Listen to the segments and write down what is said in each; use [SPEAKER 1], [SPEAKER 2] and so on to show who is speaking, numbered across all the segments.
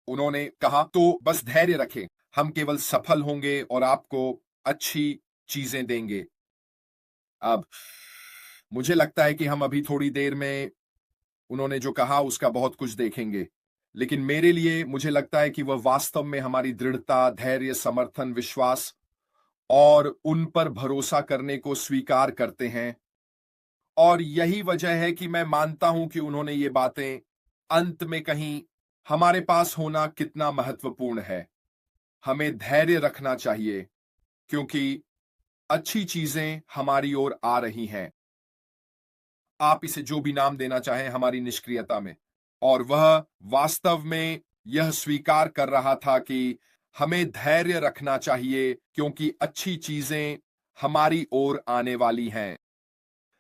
[SPEAKER 1] उन्होंने कहा, तो बस धैर्य रखें, हम केवल सफल होंगे और आपको अच्छी चीजें देंगे। अब मुझे लगता है कि हम अभी थोड़ी देर में उन्होंने जो कहा उसका बहुत कुछ देखेंगे। लेकिन मेरे लिए मुझे लगता है कि वह वास्तव में हमारी दृढ़ता, धैर्य, समर्थन, विश्वास और उन पर भरोसा करने को स्वीकार करते हैं। और यही वजह है कि मैं मानता हूं कि उन्होंने ये बातें अंत में कहीं हमारे पास होना कितना महत्वपूर्ण है। हमें धैर्य रखना चाहिए क्योंकि अच्छी चीजें हमारी ओर आ रही हैं। आप इसे जो भी नाम देना चाहें हमारी निष्क्रियता में। और वह वास्तव में यह स्वीकार कर रहा था कि हमें धैर्य रखना चाहिए क्योंकि अच्छी चीजें हमारी ओर आने वाली हैं।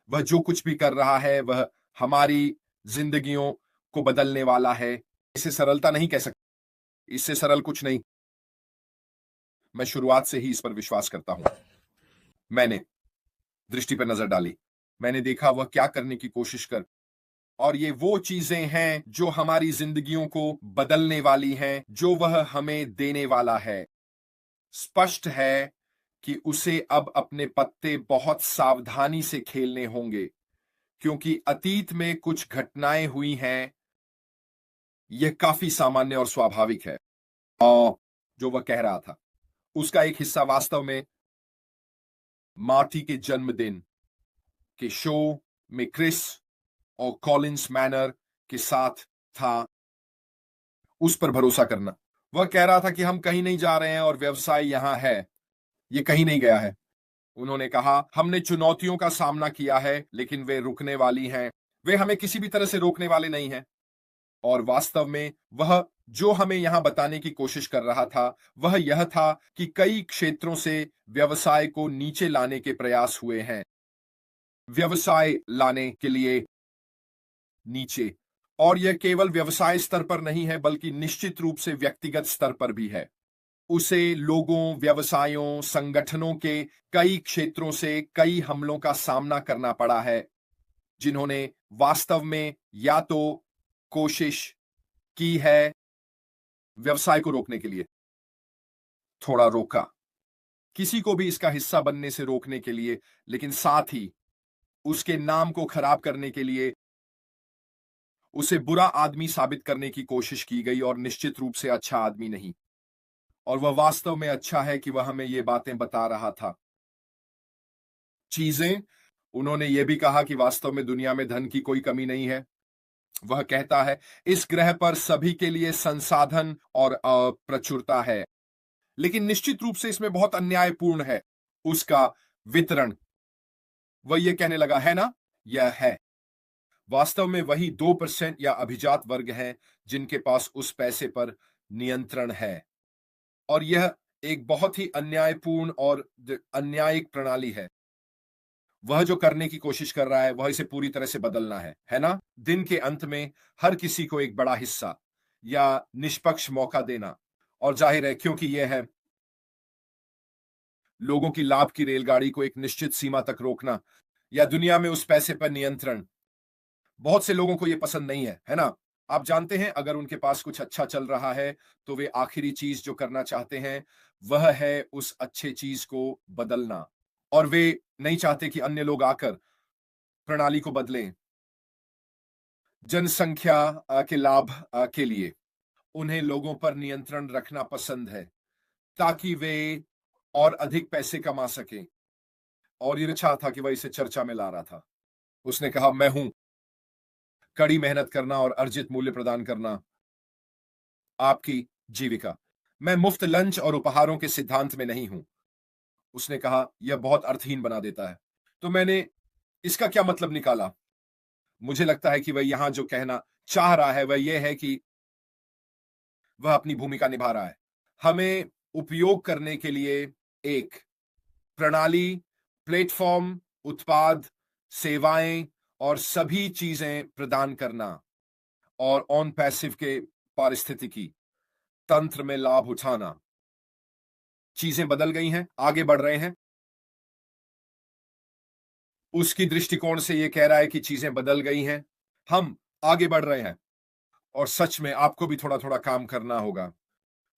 [SPEAKER 1] वह जो कुछ भी कर रहा है वह हमारी जिंदगियों को बदलने वाला है। इसे सरलता नहीं कह सकते, इससे सरल कुछ नहीं। मैं शुरुआत से ही इस पर विश्वास करता हूं। मैंने दृष्टि पर नजर डाली, मैंने देखा वह क्या करने की कोशिश कर, और ये वो चीजें हैं जो हमारी जिंदगियों को बदलने वाली हैं, जो वह हमें देने वाला है। स्पष्ट है कि उसे अब अपने पत्ते बहुत सावधानी से खेलने होंगे क्योंकि अतीत में कुछ घटनाएं हुई हैं। यह काफी सामान्य और स्वाभाविक है। और जो वह कह रहा था उसका एक हिस्सा वास्तव में मार्टी के जन्मदिन के शो में क्रिस और कॉलिंस मैनर के साथ था। उस पर भरोसा करना। वह कह रहा था कि हम कहीं नहीं जा रहे हैं और व्यवसाय यहां है, ये कहीं नहीं गया है। उन्होंने कहा, हमने चुनौतियों का सामना किया है लेकिन वे रुकने वाली हैं। वे हमें किसी भी तरह से रोकने वाले नहीं हैं। और वास्तव में वह जो हमें यहां बताने की कोशिश कर रहा था वह यह था कि कई क्षेत्रों से व्यवसाय को नीचे लाने के प्रयास हुए हैं। व्यवसाय लाने के लिए नीचे। और यह केवल व्यवसाय स्तर पर नहीं है बल्कि निश्चित रूप से व्यक्तिगत स्तर पर भी है। उसे लोगों, व्यवसायों, संगठनों के कई क्षेत्रों से कई हमलों का सामना करना पड़ा है, जिन्होंने वास्तव में या तो कोशिश की है व्यवसाय को रोकने के लिए, थोड़ा रोका, किसी को भी इसका हिस्सा बनने से रोकने के लिए, लेकिन साथ ही उसके नाम को खराब करने के लिए उसे बुरा आदमी साबित करने की कोशिश की गई और निश्चित रूप से अच्छा आदमी नहीं। और वह वास्तव में अच्छा है कि वह हमें ये बातें बता रहा था। चीजें, उन्होंने ये भी कहा कि वास्तव में दुनिया में धन की कोई कमी नहीं है। वह कहता है, इस ग्रह पर सभी के लिए संसाधन और प्रचुरता है, लेकिन निश्चित रूप से इसमें बहुत अन्यायपूर्ण है उसका वितरण। वह ये कहने लगा, है ना, यह है वास्तव में वही 2% या अभिजात वर्ग हैं जिनके पास उस पैसे पर नियंत्रण है। और यह एक बहुत ही अन्यायपूर्ण और अन्यायिक प्रणाली है। वह जो करने की कोशिश कर रहा है वह इसे पूरी तरह से बदलना है ना? दिन के अंत में हर किसी को एक बड़ा हिस्सा या निष्पक्ष मौका देना। और जाहिर है क्योंकि यह है लोगों की लाभ की रेलगाड़ी को एक निश्चित सीमा तक रोकना या दुनिया में उस पैसे पर नियंत्रण। बहुत से लोगों को यह पसंद नहीं है ना? आप जानते हैं अगर उनके पास कुछ अच्छा चल रहा है तो वे आखिरी चीज जो करना चाहते हैं वह है उस अच्छे चीज को बदलना। और वे नहीं चाहते कि अन्य लोग आकर प्रणाली को बदलें। जनसंख्या के लाभ के लिए उन्हें लोगों पर नियंत्रण रखना पसंद है ताकि वे और अधिक पैसे कमा सकें। और ये अच्छा था कि वह इसे चर्चा में ला रहा था। उसने कहा, मैं हूं कड़ी मेहनत करना और अर्जित मूल्य प्रदान करना आपकी जीविका। मैं मुफ्त लंच और उपहारों के सिद्धांत में नहीं हूं। उसने कहा, यह बहुत अर्थहीन बना देता है। तो मैंने इसका क्या मतलब निकाला? मुझे लगता है कि वह यहां जो कहना चाह रहा है वह यह है कि वह अपनी भूमिका निभा रहा है। हमें उपयोग करने के लिए एक प्रणाली, प्लेटफॉर्म, उत्पाद, सेवाएं और सभी चीजें प्रदान करना और ऑन पैसिव के पारिस्थितिकी तंत्र में लाभ उठाना। चीजें बदल गई हैं, आगे बढ़ रहे हैं। उसकी दृष्टिकोण से यह कह रहा है कि चीजें बदल गई हैं, हम आगे बढ़ रहे हैं। और सच में आपको भी थोड़ा थोड़ा काम करना होगा।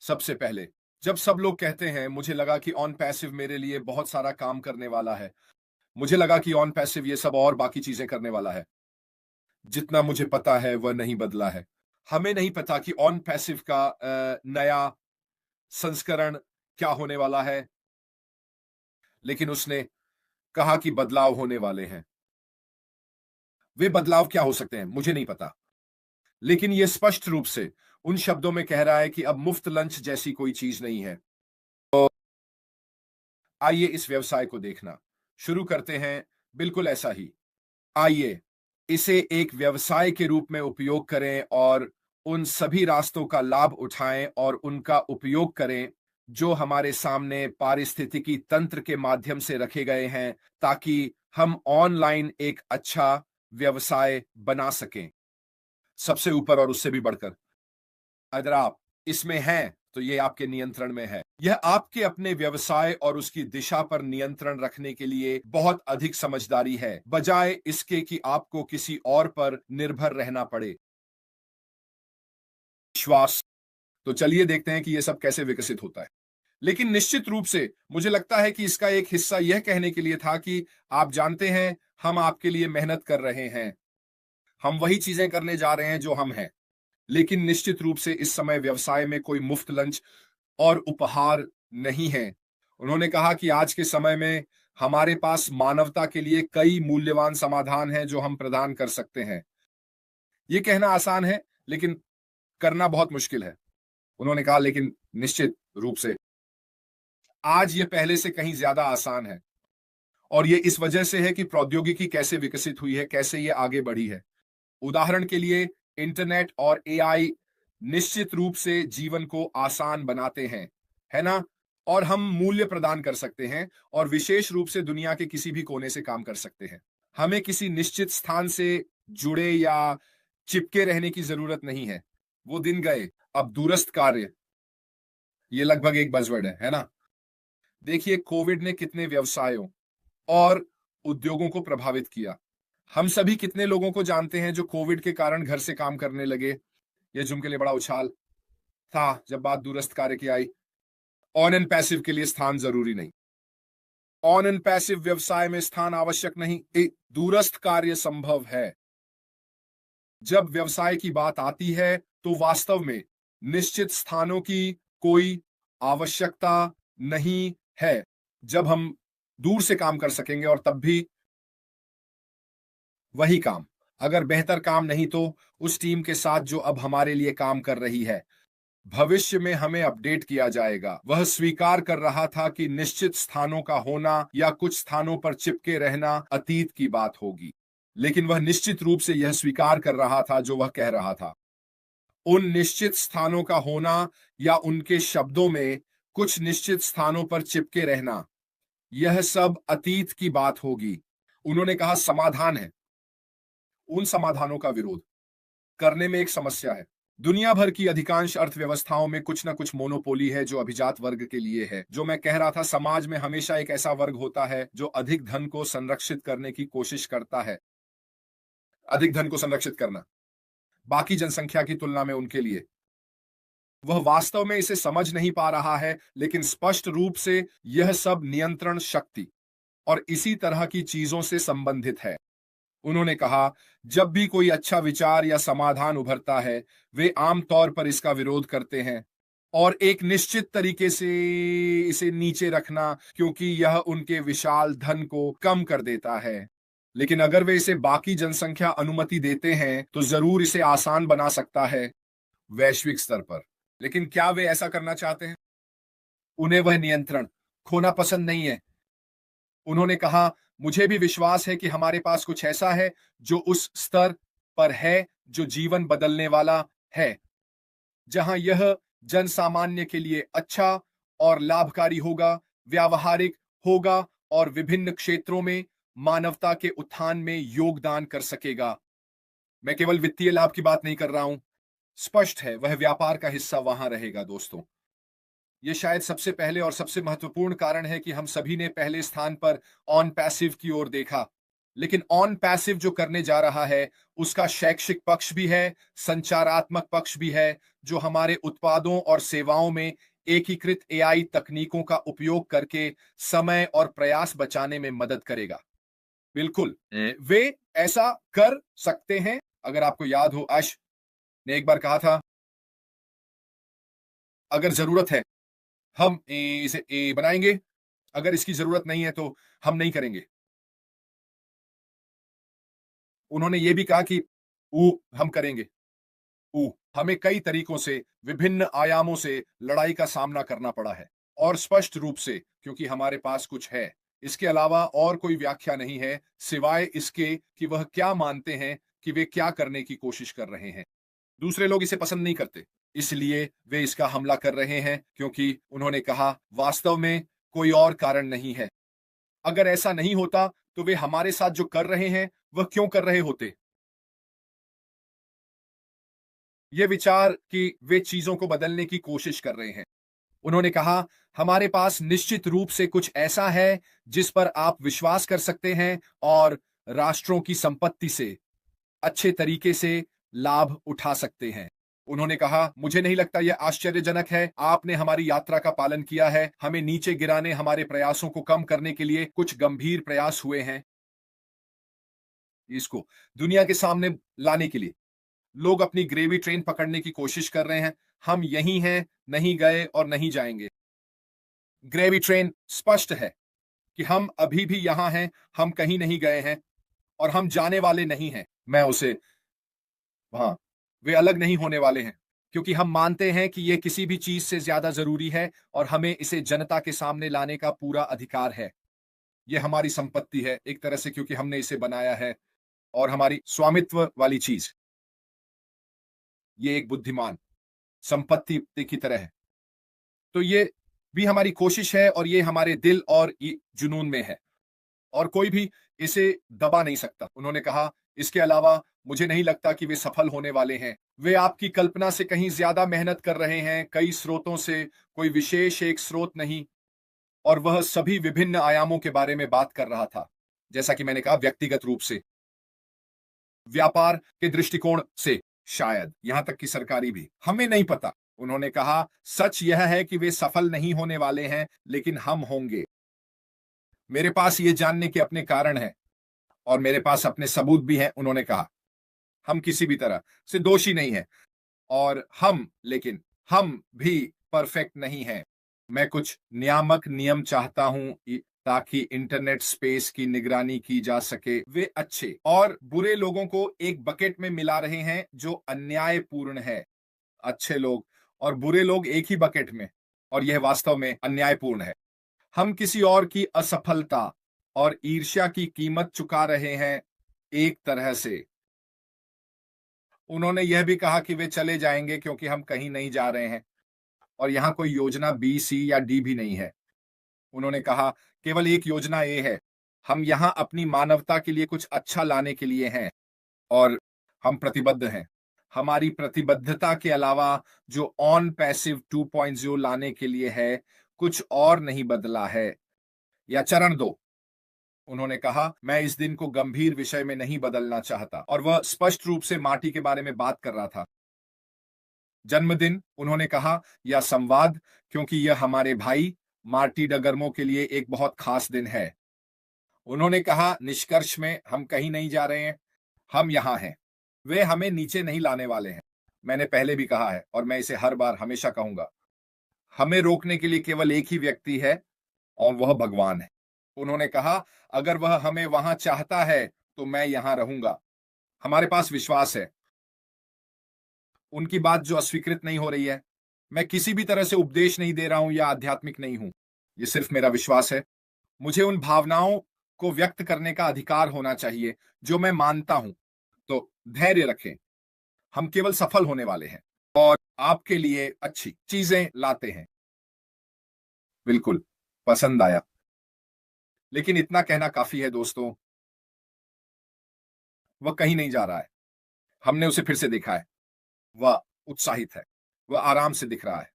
[SPEAKER 1] सबसे पहले, जब सब लोग कहते हैं, मुझे लगा कि ऑन पैसिव मेरे लिए बहुत सारा काम करने वाला है। मुझे लगा कि ऑन पैसिव ये सब और बाकी चीजें करने वाला है। जितना मुझे पता है वह नहीं बदला है। हमें नहीं पता कि ऑन पैसिव का नया संस्करण क्या होने वाला है, लेकिन उसने कहा कि बदलाव होने वाले हैं। वे बदलाव क्या हो सकते हैं मुझे नहीं पता, लेकिन यह स्पष्ट रूप से उन शब्दों में कह रहा है कि अब मुफ्त लंच जैसी कोई चीज नहीं है। आइए इस व्यवसाय को देखना शुरू करते हैं, बिल्कुल ऐसा ही। आइए इसे एक व्यवसाय के रूप में उपयोग करें और उन सभी रास्तों का लाभ उठाएं और उनका उपयोग करें जो हमारे सामने पारिस्थितिकी तंत्र के माध्यम से रखे गए हैं, ताकि हम ऑनलाइन एक अच्छा व्यवसाय बना सकें, सबसे ऊपर और उससे भी बढ़कर। अगर आप इसमें हैं तो ये आपके नियंत्रण में है। यह आपके अपने व्यवसाय और उसकी दिशा पर नियंत्रण रखने के लिए बहुत अधिक समझदारी है, बजाय इसके कि आपको किसी और पर निर्भर रहना पड़े। विश्वास। तो चलिए देखते हैं कि यह सब कैसे विकसित होता है। लेकिन निश्चित रूप से मुझे लगता है कि इसका एक हिस्सा यह कहने के लिए था कि आप जानते हैं, हम आपके लिए मेहनत कर रहे हैं, हम वही चीजें करने जा रहे हैं जो हम हैं। लेकिन निश्चित रूप से इस समय व्यवसाय में कोई मुफ्त लंच और उपहार नहीं है। उन्होंने कहा कि आज के समय में हमारे पास मानवता के लिए कई मूल्यवान समाधान हैं जो हम प्रदान कर सकते हैं। ये कहना आसान है, लेकिन करना बहुत मुश्किल है। उन्होंने कहा लेकिन निश्चित रूप से आज ये पहले से कहीं ज्यादा आसान है, और ये इस वजह से है कि प्रौद्योगिकी कैसे विकसित हुई है, कैसे ये आगे बढ़ी है। उदाहरण के लिए इंटरनेट और एआई निश्चित रूप से जीवन को आसान बनाते हैं, है ना? और हम मूल्य प्रदान कर सकते हैं और विशेष रूप से दुनिया के किसी भी कोने से काम कर सकते हैं। हमें किसी निश्चित स्थान से जुड़े या चिपके रहने की जरूरत नहीं है। वो दिन गए। अब दूरस्थ कार्य, ये लगभग एक बज़वर्ड है ना? देखिए कोविड ने कितने व्यवसायों और उद्योगों को प्रभावित किया। हम सभी कितने लोगों को जानते हैं जो कोविड के कारण घर से काम करने लगे। ये जुम के लिए बड़ा उछाल था जब बात दूरस्थ कार्य की आई। ऑन एंड पैसिव के लिए स्थान जरूरी नहीं। ऑन एंड पैसिव व्यवसाय में स्थान आवश्यक नहीं, एक दूरस्थ कार्य संभव है। जब व्यवसाय की बात आती है तो वास्तव में निश्चित स्थानों की कोई आवश्यकता नहीं है। जब हम दूर से काम कर सकेंगे और तब भी वही काम, अगर बेहतर काम नहीं तो उस टीम के साथ जो अब हमारे लिए काम कर रही है। भविष्य में हमें अपडेट किया जाएगा। वह स्वीकार कर रहा था कि निश्चित स्थानों का होना या कुछ स्थानों पर चिपके रहना अतीत की बात होगी, लेकिन वह निश्चित रूप से यह स्वीकार कर रहा था जो वह कह रहा था। उन निश्चित स्थानों का होना या उनके शब्दों में कुछ निश्चित स्थानों पर चिपके रहना, यह सब अतीत की बात होगी। उन्होंने कहा समाधान है। उन समाधानों का विरोध करने में एक समस्या है। दुनिया भर की अधिकांश अर्थव्यवस्थाओं में कुछ ना कुछ मोनोपोली है जो अभिजात वर्ग के लिए है। जो मैं कह रहा था, समाज में हमेशा एक ऐसा वर्ग होता है जो अधिक धन को संरक्षित करने की कोशिश करता है। अधिक धन को संरक्षित करना बाकी जनसंख्या की तुलना में उनके लिए, वह वास्तव में इसे समझ नहीं पा रहा है, लेकिन स्पष्ट रूप से यह सब नियंत्रण शक्ति और इसी तरह की चीजों से संबंधित है। उन्होंने कहा जब भी कोई अच्छा विचार या समाधान उभरता है, वे आमतौर पर इसका विरोध करते हैं और एक निश्चित तरीके से इसे नीचे रखना, क्योंकि यह उनके विशाल धन को कम कर देता है। लेकिन अगर वे इसे बाकी जनसंख्या अनुमति देते हैं तो जरूर इसे आसान बना सकता है वैश्विक स्तर पर। लेकिन क्या वे ऐसा करना चाहते हैं? उन्हें वह नियंत्रण खोना पसंद नहीं है। उन्होंने कहा मुझे भी विश्वास है कि हमारे पास कुछ ऐसा है जो उस स्तर पर है जो जीवन बदलने वाला है, जहां यह जन सामान्य के लिए अच्छा और लाभकारी होगा, व्यावहारिक होगा और विभिन्न क्षेत्रों में मानवता के उत्थान में योगदान कर सकेगा। मैं केवल वित्तीय लाभ की बात नहीं कर रहा हूं। स्पष्ट है वह व्यापार का हिस्सा वहां रहेगा। दोस्तों, ये शायद सबसे पहले और सबसे महत्वपूर्ण कारण है कि हम सभी ने पहले स्थान पर ऑन पैसिव की ओर देखा। लेकिन ऑन पैसिव जो करने जा रहा है उसका शैक्षिक पक्ष भी है, संचारात्मक पक्ष भी है, जो हमारे उत्पादों और सेवाओं में एकीकृत एआई तकनीकों का उपयोग करके समय और प्रयास बचाने में मदद करेगा। बिल्कुल, वे ऐसा कर सकते हैं। अगर आपको याद हो, आश ने एक बार कहा था, अगर जरूरत है हम इसे बनाएंगे, अगर इसकी जरूरत नहीं है तो हम नहीं करेंगे। उन्होंने ये भी कहा कि ऊ हम करेंगे। ऊ हमें कई तरीकों से, विभिन्न आयामों से लड़ाई का सामना करना पड़ा है, और स्पष्ट रूप से क्योंकि हमारे पास कुछ है। इसके अलावा और कोई व्याख्या नहीं है सिवाय इसके कि वह क्या मानते हैं कि वे क्या करने की कोशिश कर रहे हैं। दूसरे लोग इसे पसंद नहीं करते, इसलिए वे इसका हमला कर रहे हैं, क्योंकि उन्होंने कहा वास्तव में कोई और कारण नहीं है। अगर ऐसा नहीं होता तो वे हमारे साथ जो कर रहे हैं वह क्यों कर रहे होते। ये विचार कि वे चीजों को बदलने की कोशिश कर रहे हैं। उन्होंने कहा हमारे पास निश्चित रूप से कुछ ऐसा है जिस पर आप विश्वास कर सकते हैं और राष्ट्रों की संपत्ति से अच्छे तरीके से लाभ उठा सकते हैं। उन्होंने कहा मुझे नहीं लगता यह आश्चर्यजनक है, आपने हमारी यात्रा का पालन किया है, हमें नीचे गिराने, हमारे प्रयासों को कम करने के लिए कुछ गंभीर प्रयास हुए हैं। इसको दुनिया के सामने लाने के लिए लोग अपनी ग्रेवी ट्रेन पकड़ने की कोशिश कर रहे हैं। हम यही हैं, नहीं गए और नहीं जाएंगे। ग्रेवी ट्रेन स्पष्ट है कि हम अभी भी यहां हैं, हम कहीं नहीं गए हैं और हम जाने वाले नहीं हैं। मैं उसे वहां वे अलग नहीं होने वाले हैं, क्योंकि हम मानते हैं कि यह किसी भी चीज से ज्यादा जरूरी है और हमें इसे जनता के सामने लाने का पूरा अधिकार है। यह हमारी संपत्ति है एक तरह से, क्योंकि हमने इसे बनाया है, और हमारी स्वामित्व वाली चीज। ये एक बुद्धिमान संपत्ति की तरह है। तो ये भी हमारी कोशिश है और ये हमारे दिल और जुनून में है, और कोई भी इसे दबा नहीं सकता। उन्होंने कहा इसके अलावा मुझे नहीं लगता कि वे सफल होने वाले हैं। वे आपकी कल्पना से कहीं ज्यादा मेहनत कर रहे हैं, कई स्रोतों से, कोई विशेष एक स्रोत नहीं। और वह सभी विभिन्न आयामों के बारे में बात कर रहा था, जैसा कि मैंने कहा, व्यक्तिगत रूप से, व्यापार के दृष्टिकोण से, शायद यहां तक कि सरकारी भी, हमें नहीं पता। उन्होंने कहा सच यह है कि वे सफल नहीं होने वाले हैं, लेकिन हम होंगे। मेरे पास ये जानने के अपने कारण हैं और मेरे पास अपने सबूत भी हैं। उन्होंने कहा हम किसी भी तरह से दोषी नहीं हैं, और लेकिन हम भी परफेक्ट नहीं हैं। मैं कुछ नियामक नियम चाहता हूं ताकि इंटरनेट स्पेस की निगरानी की जा सके। वे अच्छे और बुरे लोगों को एक बकेट में मिला रहे हैं जो अन्यायपूर्ण है। अच्छे लोग और बुरे लोग एक ही बकेट में, और यह वास्तव में अन्यायपूर्ण है। हम किसी और की असफलता और ईर्ष्या की कीमत चुका रहे हैं एक तरह से। उन्होंने यह भी कहा कि वे चले जाएंगे क्योंकि हम कहीं नहीं जा रहे हैं और यहां कोई योजना बी, सी या डी भी नहीं है। उन्होंने कहा केवल एक योजना ए है, हम यहां अपनी मानवता के लिए कुछ अच्छा लाने के लिए हैं और हम प्रतिबद्ध हैं। हमारी प्रतिबद्धता के अलावा जो ऑन पैसिव 2.0 लाने के लिए है, कुछ और नहीं बदला है। या चरण 2, उन्होंने कहा मैं इस दिन को गंभीर विषय में नहीं बदलना चाहता, और वह स्पष्ट रूप से माटी के बारे में बात कर रहा था। जन्मदिन, उन्होंने कहा, या संवाद, क्योंकि यह हमारे भाई मार्टी डगर्मो के लिए एक बहुत खास दिन है। उन्होंने कहा निष्कर्ष में हम कहीं नहीं जा रहे हैं, हम यहां हैं। वे हमें नीचे नहीं लाने वाले हैं। मैंने पहले भी कहा है और मैं इसे हर बार हमेशा कहूंगा, हमें रोकने के लिए केवल एक ही व्यक्ति है और वह भगवान है। उन्होंने कहा अगर वह हमें वहां चाहता है तो मैं यहां रहूंगा। हमारे पास विश्वास है। उनकी बात जो अस्वीकृत नहीं हो रही है। मैं किसी भी तरह से उपदेश नहीं दे रहा हूं या आध्यात्मिक नहीं हूं। यह सिर्फ मेरा विश्वास है। मुझे उन भावनाओं को व्यक्त करने का अधिकार होना चाहिए जो मैं मानता हूं। तो धैर्य रखें, हम केवल सफल होने वाले हैं और आपके लिए अच्छी चीजें लाते हैं। बिल्कुल पसंद आया। लेकिन इतना कहना काफी है दोस्तों, वह कहीं नहीं जा रहा है। हमने उसे फिर से देखा है। वह उत्साहित है, वह आराम से दिख रहा है,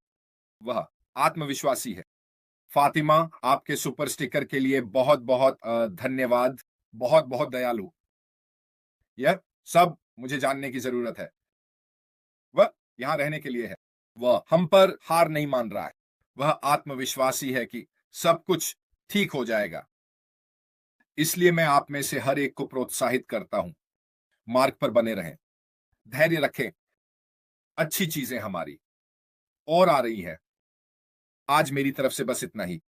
[SPEAKER 1] वह आत्मविश्वासी है। फातिमा, आपके सुपर स्टिकर के लिए बहुत बहुत धन्यवाद। बहुत बहुत दयालु। यह सब मुझे जानने की जरूरत है। वह यहां रहने के लिए है। वह हम पर हार नहीं मान रहा है। वह आत्मविश्वासी है कि सब कुछ ठीक हो जाएगा। इसलिए मैं आप में से हर एक को प्रोत्साहित करता हूं, मार्ग पर बने रहें, धैर्य रखें। अच्छी चीजें हमारी और आ रही है। आज मेरी तरफ से बस इतना ही।